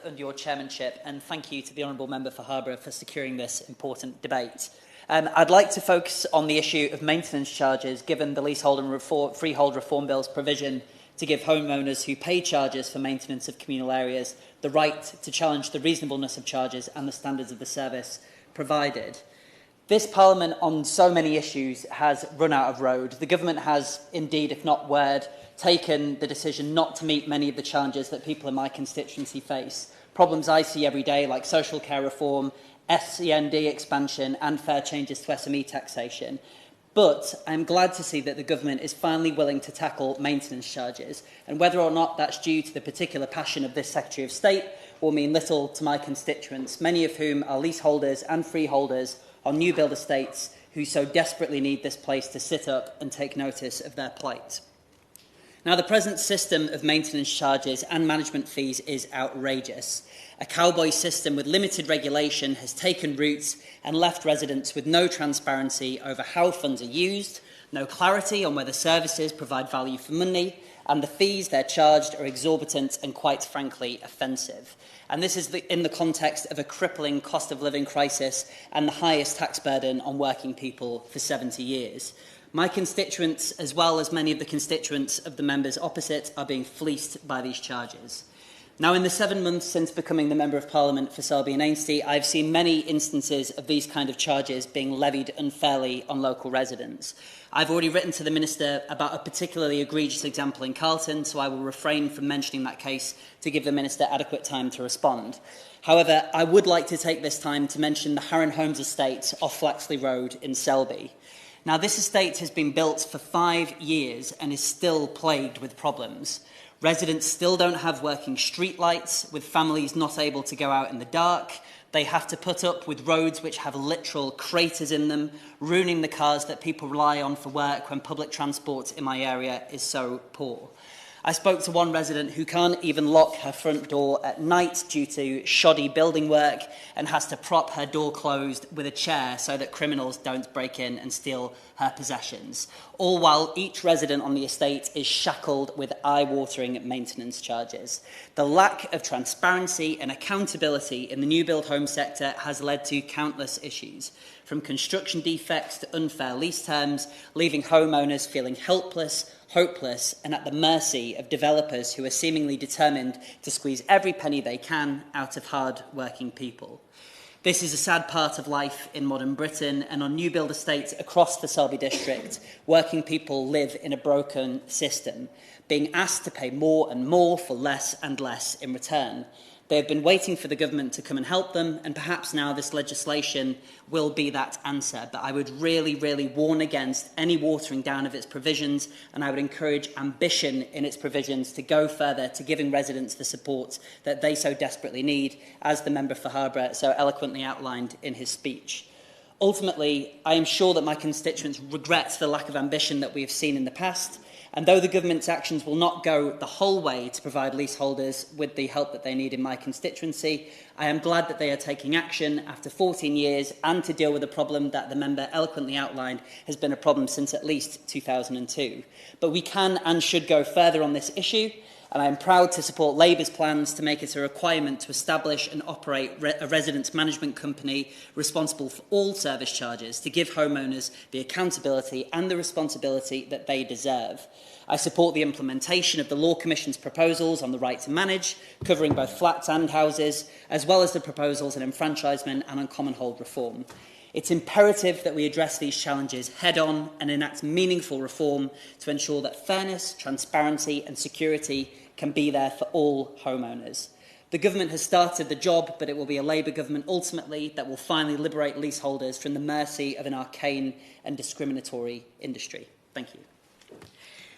under your chairmanship, and thank you to the Honourable Member for Harborough for securing this important debate. I'd like to focus on the issue of maintenance charges, given the Leaseholder and Freehold Reform Bill's provision to give homeowners who pay charges for maintenance of communal areas the right to challenge the reasonableness of charges and the standards of the service provided. This Parliament, on so many issues, has run out of road. The government has, indeed, if not word, taken the decision not to meet many of the challenges that people in my constituency face. Problems I see every day, like social care reform, SEND expansion and fair changes to SME taxation. But I'm glad to see that the government is finally willing to tackle maintenance charges, and whether or not that's due to the particular passion of this Secretary of State will mean little to my constituents, many of whom are leaseholders and freeholders on new build estates who so desperately need this place to sit up and take notice of their plight. Now, the present system of maintenance charges and management fees is outrageous. A cowboy system with limited regulation has taken root and left residents with no transparency over how funds are used, no clarity on whether services provide value for money, and the fees they're charged are exorbitant and, quite frankly, offensive. And this is in the context of a crippling cost of living crisis and the highest tax burden on working people for 70 years. My constituents, as well as many of the constituents of the members opposite, are being fleeced by these charges. Now, in the 7 months since becoming the Member of Parliament for Selby and Ainsty, I've seen many instances of these kind of charges being levied unfairly on local residents. I've already written to the Minister about a particularly egregious example in Carlton, so I will refrain from mentioning that case to give the Minister adequate time to respond. However, I would like to take this time to mention the Harron Homes estate off Flaxley Road in Selby. Now, this estate has been built for 5 years and is still plagued with problems. Residents still don't have working street lights, with families not able to go out in the dark. They have to put up with roads which have literal craters in them, ruining the cars that people rely on for work when public transport in my area is so poor. I spoke to one resident who can't even lock her front door at night due to shoddy building work and has to prop her door closed with a chair so that criminals don't break in and steal her possessions, all while each resident on the estate is shackled with eye-watering maintenance charges. The lack of transparency and accountability in the new build home sector has led to countless issues, from construction defects to unfair lease terms, leaving homeowners feeling helpless, hopeless and at the mercy of developers who are seemingly determined to squeeze every penny they can out of hard-working people. This is a sad part of life in modern Britain, and on new build estates across the Selby district, working people live in a broken system, being asked to pay more and more for less and less in return. They have been waiting for the government to come and help them, and perhaps now this legislation will be that answer. But I would really warn against any watering down of its provisions, and I would encourage ambition in its provisions to go further to giving residents the support that they so desperately need, as the Member for Harborough so eloquently outlined in his speech. Ultimately, I am sure that my constituents regret the lack of ambition that we have seen in the past. And though the government's actions will not go the whole way to provide leaseholders with the help that they need in my constituency, I am glad that they are taking action after 14 years and to deal with a problem that the member eloquently outlined has been a problem since at least 2002. But we can and should go further on this issue, and I am proud to support Labour's plans to make it a requirement to establish and operate a residents' management company responsible for all service charges to give homeowners the accountability and the responsibility that they deserve. I support the implementation of the Law Commission's proposals on the right to manage, covering both flats and houses, as well as the proposals on enfranchisement and on common hold reform. It's imperative that we address these challenges head-on and enact meaningful reform to ensure that fairness, transparency and security can be there for all homeowners. The government has started the job, but it will be a Labour government ultimately that will finally liberate leaseholders from the mercy of an arcane and discriminatory industry. Thank you.